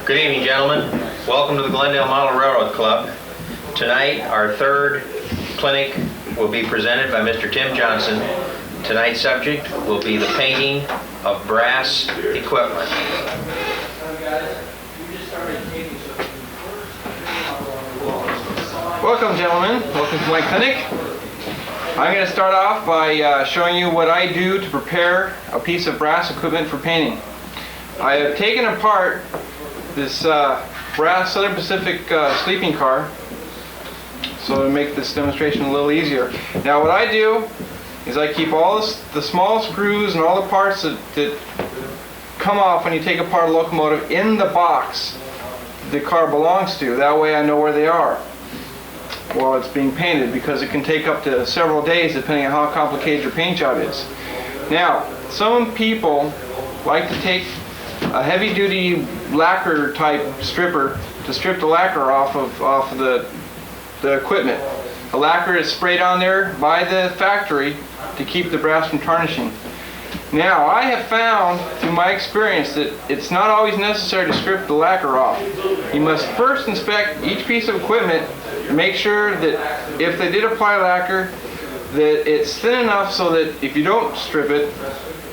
Good evening, gentlemen. Welcome to the Glendale Model Railroad Club. Tonight, our third clinic will be presented by Mr. Tim Johnson. Tonight's subject will be the painting of brass equipment. Welcome, gentlemen. Welcome to my clinic. I'm going to start off by showing you what I do to prepare a piece of brass equipment for painting. I have taken apart this brass Southern Pacific sleeping car, so to make this demonstration a little easier. Now what I do is I keep all the small screws and all the parts that come off when you take apart a locomotive in the box the car belongs to. That way I know where they are while it's being painted, because it can take up to several days depending on how complicated your paint job is. Now, some people like to take a heavy-duty lacquer type stripper to strip the lacquer off of the equipment. The lacquer is sprayed on there by the factory to keep the brass from tarnishing. Now, I have found through my experience that it's not always necessary to strip the lacquer off. You must first inspect each piece of equipment and make sure that if they did apply lacquer, that it's thin enough so that if you don't strip it,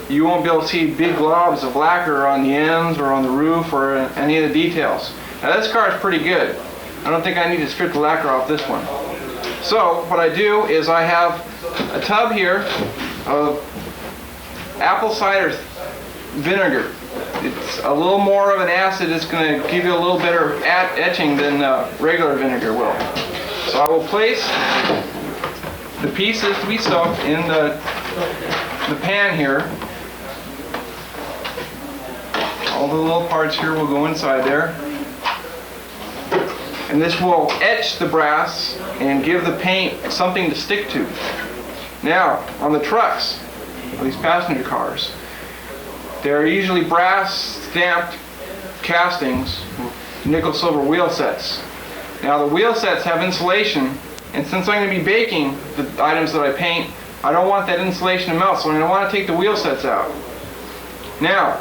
you won't be able to see big globs of lacquer on the ends or on the roof or any of the details. Now this car is pretty good. I don't think I need to strip the lacquer off this one. So what I do is I have a tub here of apple cider vinegar. It's a little more of an acid. It's going to give you a little better etching than regular vinegar will. So I will place the pieces to be soaked in the pan here. All the little parts here will go inside there. And this will etch the brass and give the paint something to stick to. Now, on the trucks, these passenger cars, they're usually brass stamped castings with nickel silver wheel sets. Now the wheel sets have insulation, and since I'm going to be baking the items that I paint, I don't want that insulation to melt, so I'm going to want to take the wheel sets out. Now,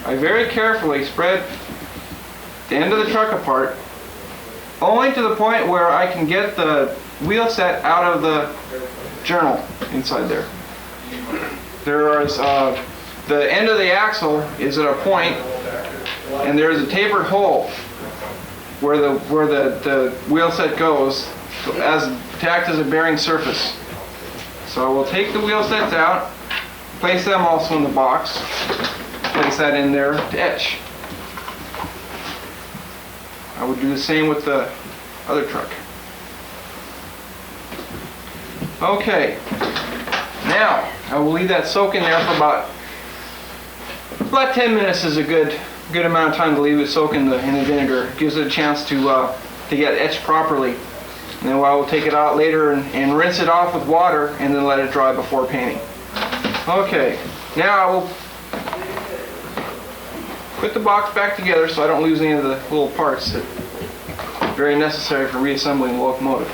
I very carefully spread the end of the truck apart, only to the point where I can get the wheel set out of the journal inside there. There is the end of the axle is at a point, and there is a tapered hole where the wheel set goes to act as a bearing surface. So we'll take the wheel sets out, place them also in the box, place that in there to etch. I would do the same with the other truck. Okay, now I will leave that soak in there for about 10 minutes. Is a good amount of time to leave it soak in the vinegar. It gives it a chance to get etched properly. And then I will take it out later and rinse it off with water and then let it dry before painting. Okay, now I will put the box back together so I don't lose any of the little parts that are very necessary for reassembling the locomotive.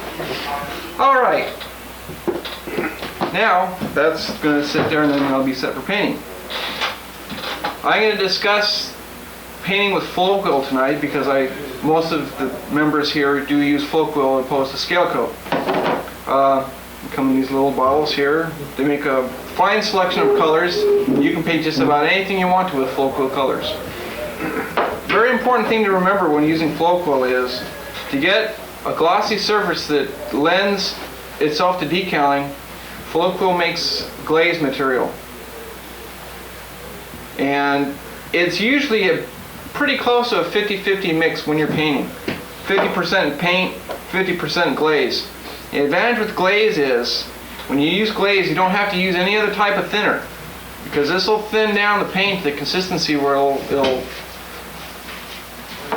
Alright, now that's going to sit there and then I'll be set for painting. I'm going to discuss painting with float quill tonight because most of the members here do use float quill as opposed to scale coat. They come in these little bottles here. They make a fine selection of colors. You can paint just about anything you want to with float quill colors. Very important thing to remember when using float quill is to get a glossy surface that lends itself to decaling. Float quill makes glaze material, and it's usually a pretty close to a 50-50 mix when you're painting. 50% paint, 50% glaze. The advantage with glaze is when you use glaze, you don't have to use any other type of thinner, because this will thin down the paint to the consistency where it'll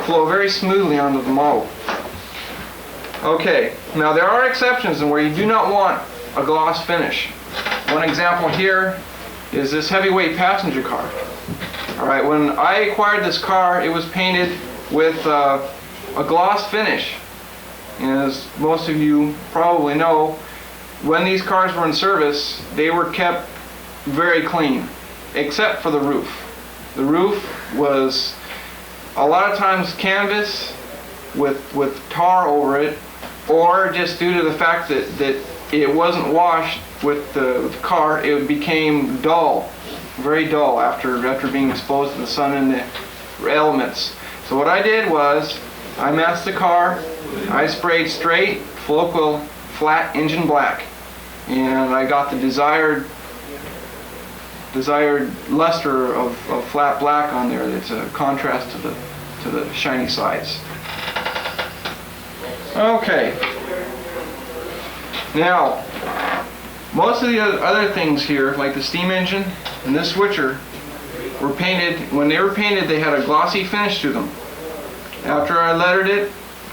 flow very smoothly onto the model. Okay, now there are exceptions in where you do not want a gloss finish. One example here is this heavyweight passenger car. Alright, when I acquired this car, it was painted with a gloss finish. And as most of you probably know, when these cars were in service, they were kept very clean, except for the roof. The roof was a lot of times canvas with tar over it, or just due to the fact that it wasn't washed with the car, it became dull, very dull after being exposed to the sun and the elements. So what I did was, I masked the car, I sprayed straight Floquil flat engine black, and I got the desired luster of flat black on there. That's a contrast to the shiny sides. Okay. Now, most of the other things here, like the steam engine and this switcher, were painted. When they were painted, they had a glossy finish to them. After I lettered it,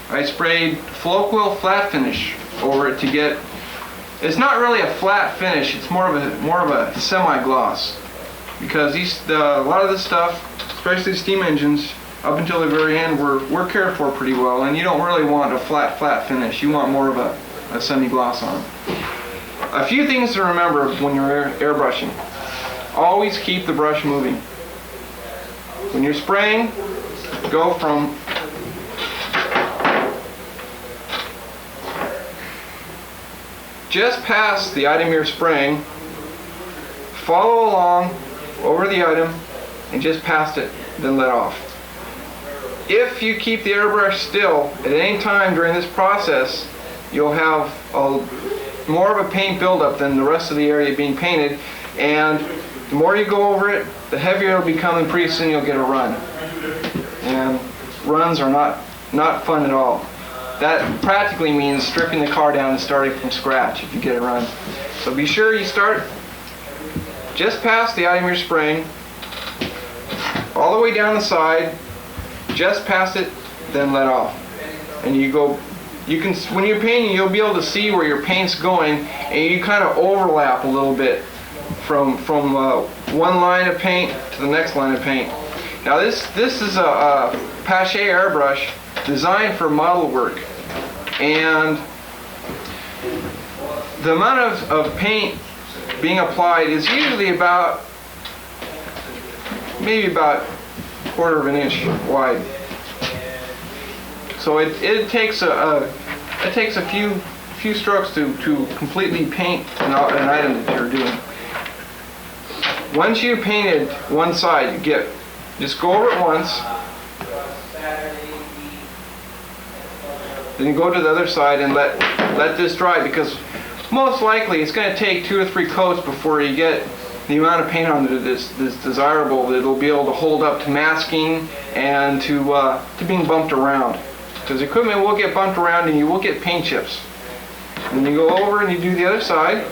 I sprayed Floquil flat finish over it to get. It's not really a flat finish. It's more of a semi-gloss, because a lot of this stuff, especially steam engines, up until the very end, were cared for pretty well, and you don't really want a flat finish. You want more of a semi-gloss on them. A few things to remember when you're airbrushing. Always keep the brush moving. When you're spraying, go from just past the item you're spraying, follow along over the item and just past it, then let off. If you keep the airbrush still at any time during this process, you'll have more of a paint buildup than the rest of the area being painted, and the more you go over it, the heavier it'll become, and pretty soon you'll get a run. And runs are not fun at all. That practically means stripping the car down and starting from scratch if you get a run. So be sure you start just past the item you're spraying, all the way down the side, just past it, then let off. And when you're painting, you'll be able to see where your paint's going, and you kind of overlap a little bit from one line of paint to the next line of paint. Now this is a Pache airbrush designed for model work, and the amount of paint being applied is usually maybe about a quarter of an inch wide. So it takes a few strokes to completely paint an item that you're doing. Once you've painted one side, just go over it once, then you go to the other side and let this dry, because most likely it's going to take 2 or 3 coats before you get the amount of paint on it that's desirable, that it'll be able to hold up to masking and to being bumped around. Because equipment will get bumped around and you will get paint chips. And you go over and you do the other side,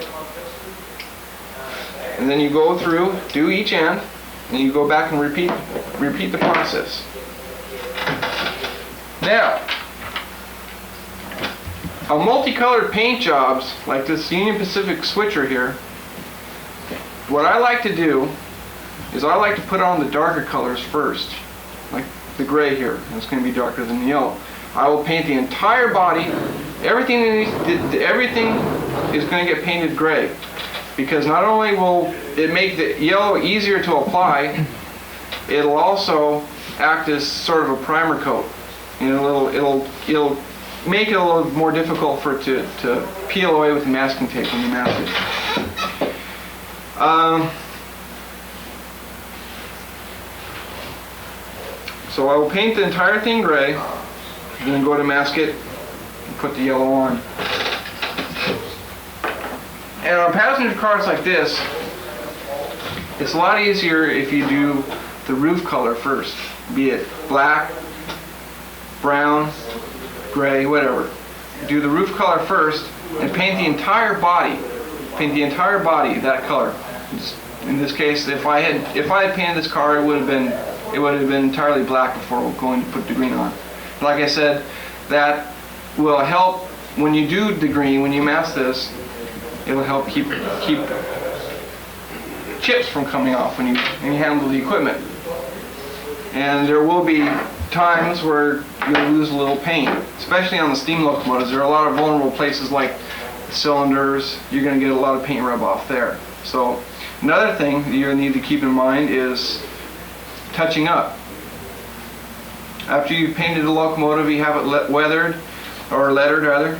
and then you go through, do each end, and you go back and repeat the process. Now, on multicolored paint jobs like this Union Pacific switcher here, what I like to do is I like to put on the darker colors first, like the gray here. It's going to be darker than the yellow. I will paint the entire body. Everything is going to get painted gray, because not only will it make the yellow easier to apply, it'll also act as sort of a primer coat. It'll make it a little more difficult for it to peel away with the masking tape when you mask it. So I will paint the entire thing gray, and then go to mask it and put the yellow on. And on passenger cars like this, it's a lot easier if you do the roof color first, be it black, brown, gray, whatever. Do the roof color first and paint the entire body. Paint the entire body that color. In this case, if I had painted this car, it would have been entirely black before going to put the green on. Like I said, that will help when you do the green, when you mask this. It'll help keep chips from coming off when you handle the equipment. And there will be times where you'll lose a little paint, especially on the steam locomotives. There are a lot of vulnerable places like cylinders. You're going to get a lot of paint rub off there. So another thing that you need to keep in mind is touching up. After you've painted the locomotive, you have it weathered, or lettered rather.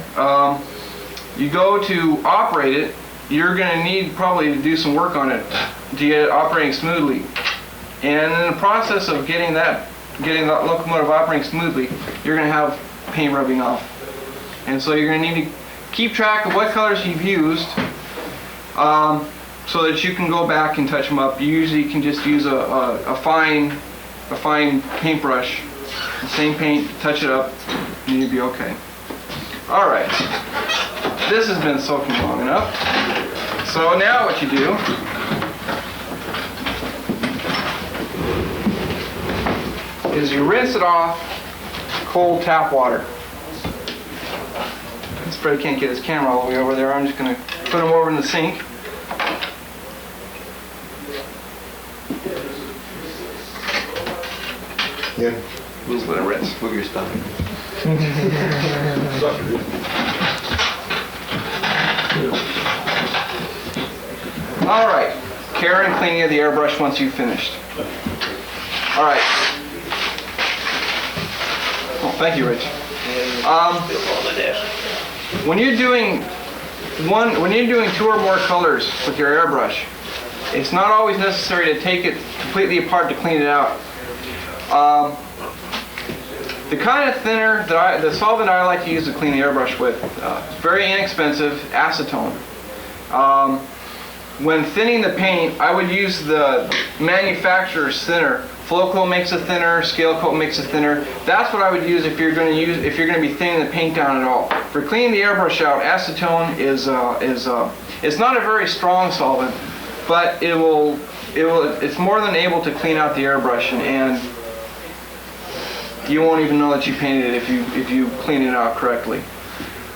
You go to operate it. You're going to need probably to do some work on it to get it operating smoothly. And in the process of getting that locomotive operating smoothly, you're going to have paint rubbing off. And so you're going to need to keep track of what colors you've used, so that you can go back and touch them up. You usually can just use a fine paintbrush, the same paint, touch it up, and you'll be okay. All right, this has been soaking long enough. So now what you do is you rinse it off cold tap water. This Fred can't get his camera all the way over there. I'm just going to put him over in the sink. Yeah. Just let it rinse. Move your stomach. All right. Care and cleaning of the airbrush once you've finished. All right. Oh, thank you, Rich. When you're doing two or more colors with your airbrush, it's not always necessary to take it completely apart to clean it out. The kind of thinner the solvent I like to use to clean the airbrush with, it's very inexpensive, acetone. When thinning the paint, I would use the manufacturer's thinner. Flowco makes a thinner, Scale Coat makes a thinner. That's what I would use if you're going to be thinning the paint down at all. For cleaning the airbrush out, acetone is it's not a very strong solvent, but it's more than able to clean out the airbrush, and you won't even know that you painted it if you clean it out correctly.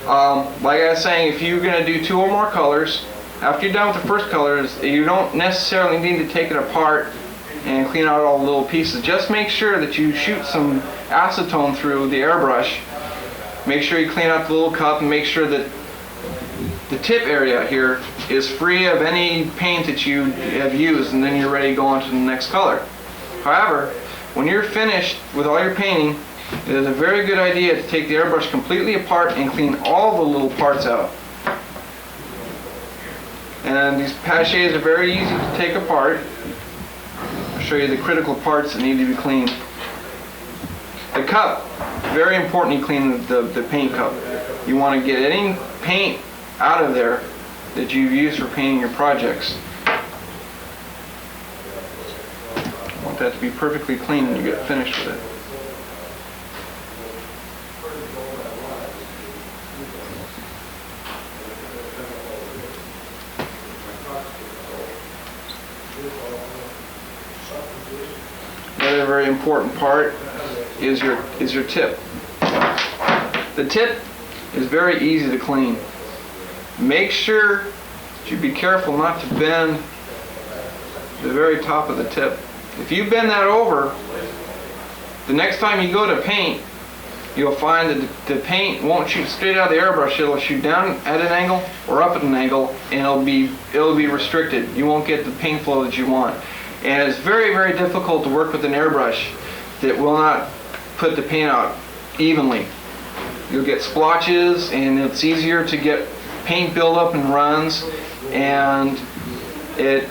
Like I was saying, if you're going to do two or more colors, after you're done with the first colors, you don't necessarily need to take it apart and clean out all the little pieces. Just make sure that you shoot some acetone through the airbrush. Make sure you clean out the little cup and make sure that the tip area here is free of any paint that you have used, and then you're ready to go on to the next color. However, when you're finished with all your painting, it is a very good idea to take the airbrush completely apart and clean all the little parts out. And these paches are very easy to take apart. I'll show you the critical parts that need to be cleaned. The cup, very important you clean the paint cup. You want to get any paint out of there that you've used for painting your projects. You want that to be perfectly clean when you get finished with it. Another very important part is your tip. The tip is very easy to clean. Make sure that you be careful not to bend the very top of the tip. If you bend that over, the next time you go to paint, you'll find that the paint won't shoot straight out of the airbrush. It'll shoot down at an angle or up at an angle, and it'll be restricted. You won't get the paint flow that you want. And it's very, very difficult to work with an airbrush that will not put the paint out evenly. You'll get splotches, and it's easier to get paint buildup and runs, and it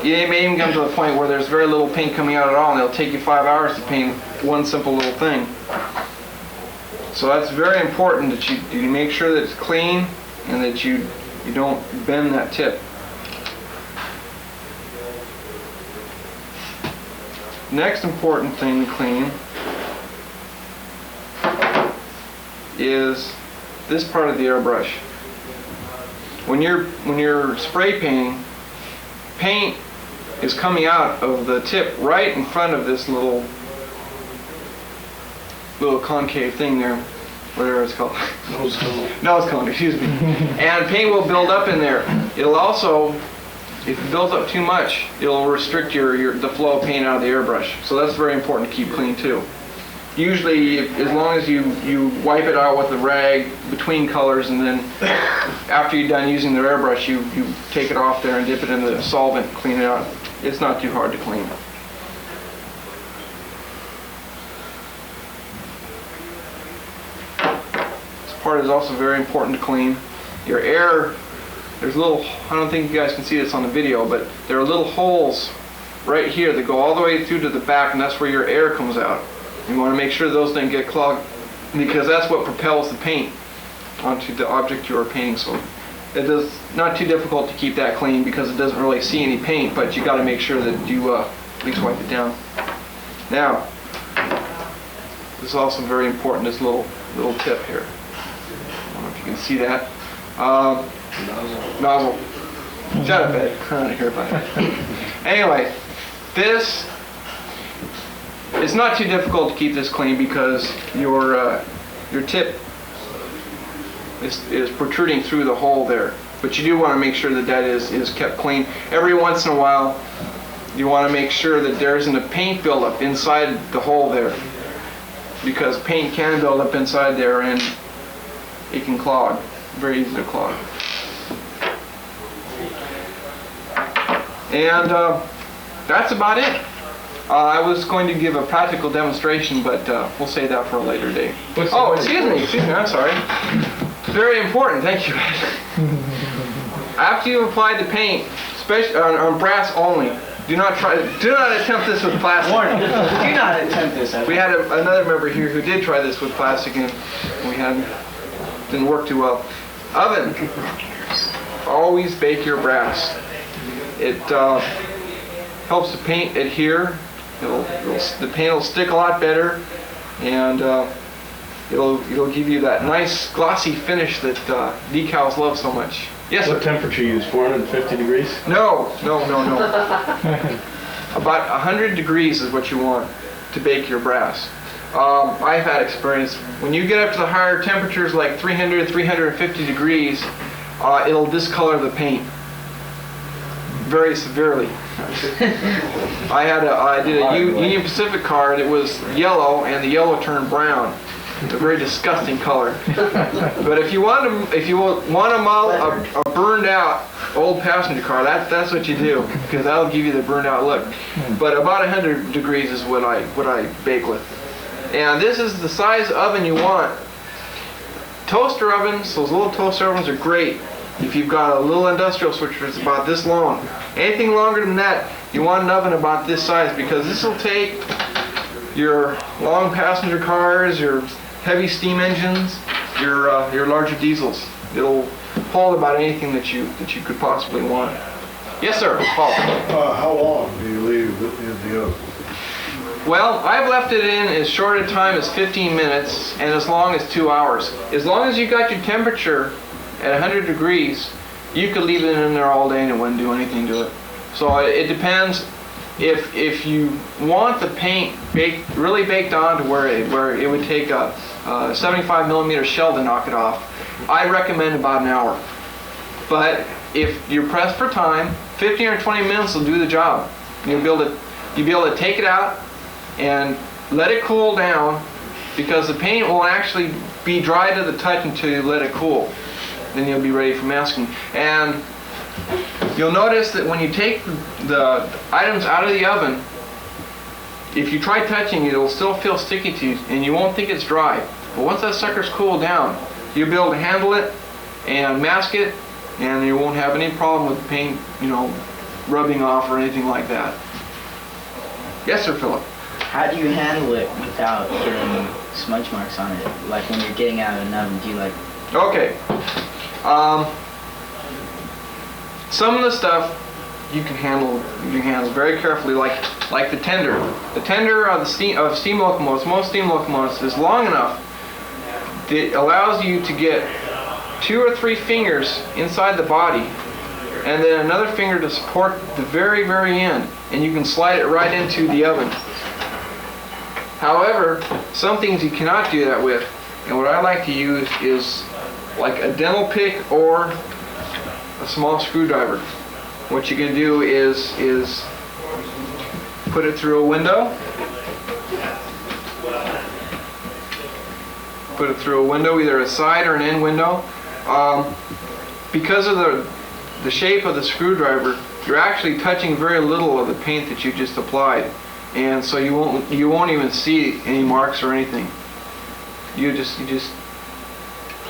may even come to the point where there's very little paint coming out at all, and it'll take you 5 hours to paint one simple little thing. So that's very important that you make sure that it's clean and that you don't bend that tip. Next important thing to clean is this part of the airbrush. When you're spray painting, paint is coming out of the tip right in front of this little concave thing there, whatever it's called. Nose cone, excuse me. And paint will build up in there. It'll also, if it builds up too much, it'll restrict the flow of paint out of the airbrush. So that's very important to keep clean too. Usually, as long as you wipe it out with a rag between colors, and then after you're done using the airbrush, you take it off there and dip it in the solvent and clean it out. It's not too hard to clean. is also very important to clean. Your air, there's little, I don't think you guys can see this on the video, but there are little holes right here that go all the way through to the back, and that's where your air comes out. You want to make sure those don't get clogged, because that's what propels the paint onto the object you are painting. So it is not too difficult to keep that clean because it doesn't really see any paint, but you got to make sure that you at least wipe it down. Now, this is also very important, this little tip here. I don't know if you can see that. Nozzle. Shut up, Ed. I don't want to hear about it. Anyway, this, it's not too difficult to keep this clean because your tip is protruding through the hole there. But you do want to make sure that that is kept clean. Every once in a while, you want to make sure that there isn't a paint buildup inside the hole there, because paint can build up inside there and it can clog. Very easy to clog. And that's about it. I was going to give a practical demonstration, but we'll save that for a later day. Oh, excuse me, I'm sorry. Very important, thank you. After you've applied the paint, especially on brass only, do not attempt this with plastic. Warning, do not attempt this. We had another member here who did try this with plastic, and didn't work too well. Oven. Always bake your brass. It helps the paint adhere. The paint will stick a lot better, and it'll give you that nice glossy finish that decals love so much. Yes, sir. What temperature you use? 450 degrees? No. About 100 degrees is what you want to bake your brass. I've had experience. When you get up to the higher temperatures like 300, 350 degrees, it'll discolor the paint very severely. I did a Union Pacific car, and it was yellow, and the yellow turned brown. A very disgusting color. But if you want to model a burned out old passenger car, that's what you do, because that'll give you the burned out look. But about 100 degrees is what I bake with. And this is the size oven you want. Toaster ovens, those little toaster ovens are great. If you've got a little industrial switcher, it's about this long. Anything longer than that, you want an oven about this size, because this will take your long passenger cars, your heavy steam engines, your larger diesels. It'll hold about anything that you could possibly want. Yes, sir, Paul. How long do you leave it in the oven? Well, I've left it in as short a time as 15 minutes and as long as 2 hours. As long as you got your temperature at 100 degrees, you could leave it in there all day and it wouldn't do anything to it. So it depends. If you want the paint really baked on to where it would take a 75 millimeter shell to knock it off, I recommend about an hour. But if you're pressed for time, 15 or 20 minutes will do the job. You'll be able to take it out and let it cool down, because the paint will actually be dry to the touch until you let it cool. Then you'll be ready for masking. And you'll notice that when you take the items out of the oven, if you try touching it, it'll still feel sticky to you, and you won't think it's dry. But once that sucker's cooled down, you'll be able to handle it and mask it, and you won't have any problem with the paint, rubbing off or anything like that. Yes, sir, Philip. How do you handle it without getting smudge marks on it? Like when you're getting out of an oven, do you like... Okay. Some of the stuff you can handle very carefully, like the tender. The tender of steam locomotives, most steam locomotives, is long enough that it allows you to get 2 or 3 fingers inside the body, and then another finger to support the very, very end, and you can slide it right into the oven. However, some things you cannot do that with, and what I like to use is like a dental pick or a small screwdriver. What you can do is put it through a window. Put it through a window, either a side or an end window. Because of the shape of the screwdriver, you're actually touching very little of the paint that you just applied, and so you won't even see any marks or anything. You just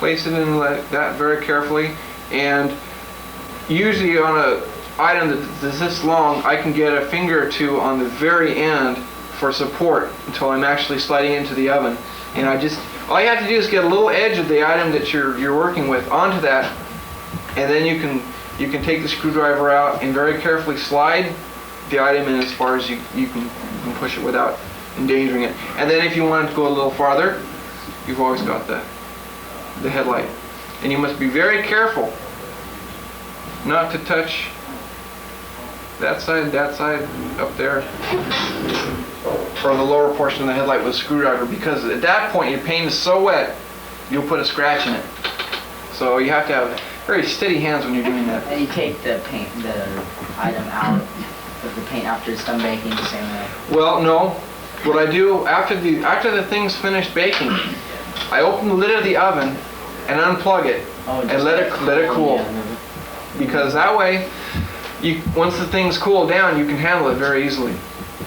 place it in like that very carefully, and usually on a item that's this long, I can get a finger or two on the very end for support until I'm actually sliding into the oven. And all you have to do is get a little edge of the item that you're working with onto that, and then you can take the screwdriver out and very carefully slide the item in as far as you can push it without endangering it. And then if you want it to go a little farther, you've always got the headlight. And you must be very careful not to touch that side, up there, or the lower portion of the headlight with a screwdriver, because at that point your paint is so wet, you'll put a scratch in it. So you have to have very steady hands when you're doing that. And you take the item out of the paint after it's done baking the same way? Well, no. What I do after the thing's finished baking, I open the lid of the oven and unplug it and let it cool. Yeah. Because that way, once the thing's cooled down, you can handle it very easily.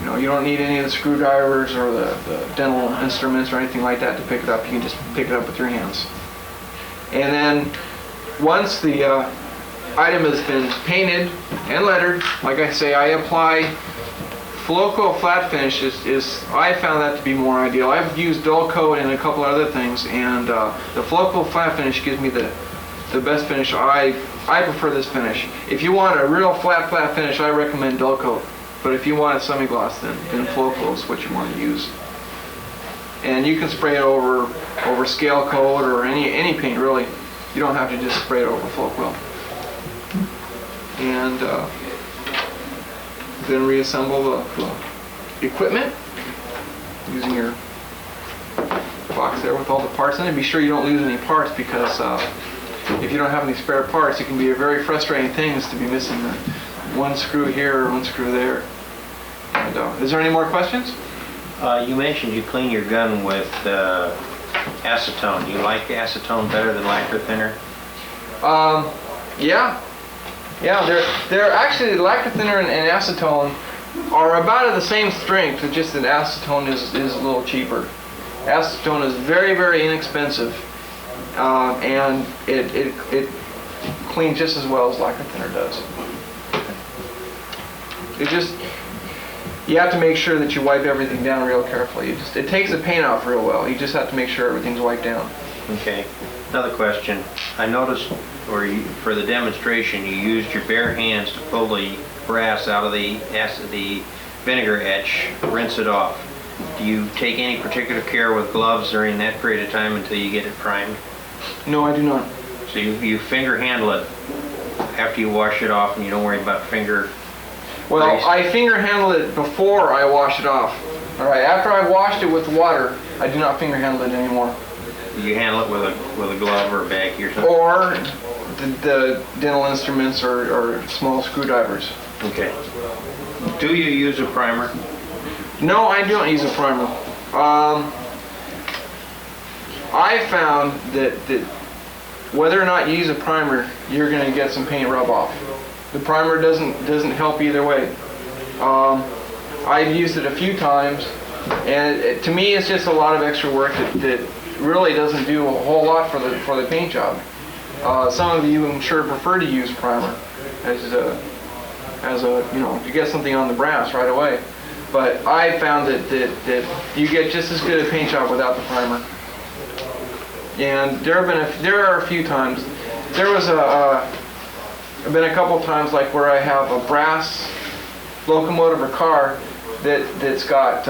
You don't need any of the screwdrivers or the dental instruments or anything like that to pick it up. You can just pick it up with your hands. And then once the item has been painted and lettered, like I say, I apply Floco flat finish. I found that to be more ideal. I've used dull coat and a couple other things, and the Floco flat finish gives me the best finish. I prefer this finish. If you want a real flat finish, I recommend dull coat. But if you want a semi-gloss, then Floco is what you want to use. And you can spray it over scale coat or any paint, really. You don't have to just spray it over Floco. And then reassemble the equipment using your box there with all the parts in it. Be sure you don't lose any parts, because if you don't have any spare parts, it can be a very frustrating thing to be missing one screw here or one screw there. And, is there any more questions? You mentioned you clean your gun with acetone. Do you like acetone better than lacquer thinner? Yeah. They're actually, lacquer thinner and acetone are about the same strength, it's just that acetone is a little cheaper. Acetone is very, very inexpensive, and it cleans just as well as lacquer thinner does. You have to make sure that you wipe everything down real carefully. It takes the paint off real well. You just have to make sure everything's wiped down. Okay. Another question. I noticed, for the demonstration, you used your bare hands to pull the brass out of the vinegar etch, rinse it off. Do you take any particular care with gloves during that period of time until you get it primed? No, I do not. So you finger handle it after you wash it off, and you don't worry about finger. Well, grease? I finger handle it before I wash it off. All right, after I've washed it with water, I do not finger handle it anymore. You handle it with a glove or a baggie or something? Or the dental instruments or small screwdrivers. Okay. Do you use a primer? No, I don't use a primer. I found that whether or not you use a primer, you're going to get some paint rub off. The primer doesn't help either way. I've used it a few times, and to me, it's just a lot of extra work that really doesn't do a whole lot for the paint job. Some of you, I'm sure, prefer to use primer as you get something on the brass right away. But I found that you get just as good a paint job without the primer. And there are a few times. There was been a couple times like where I have a brass locomotive or car that's got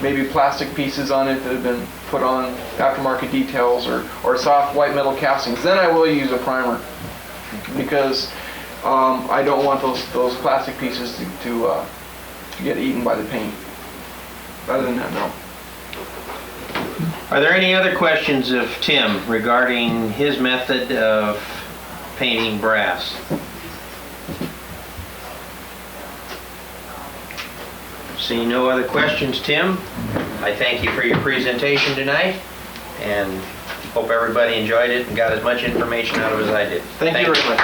maybe plastic pieces on it that have been put on aftermarket details or soft white metal castings. Then I will use a primer, because I don't want those plastic pieces to get eaten by the paint. Other than that, no. Are there any other questions of Tim regarding his method of painting brass? Seeing no other questions, Tim, I thank you for your presentation tonight, and hope everybody enjoyed it and got as much information out of it as I did. Thank you very much.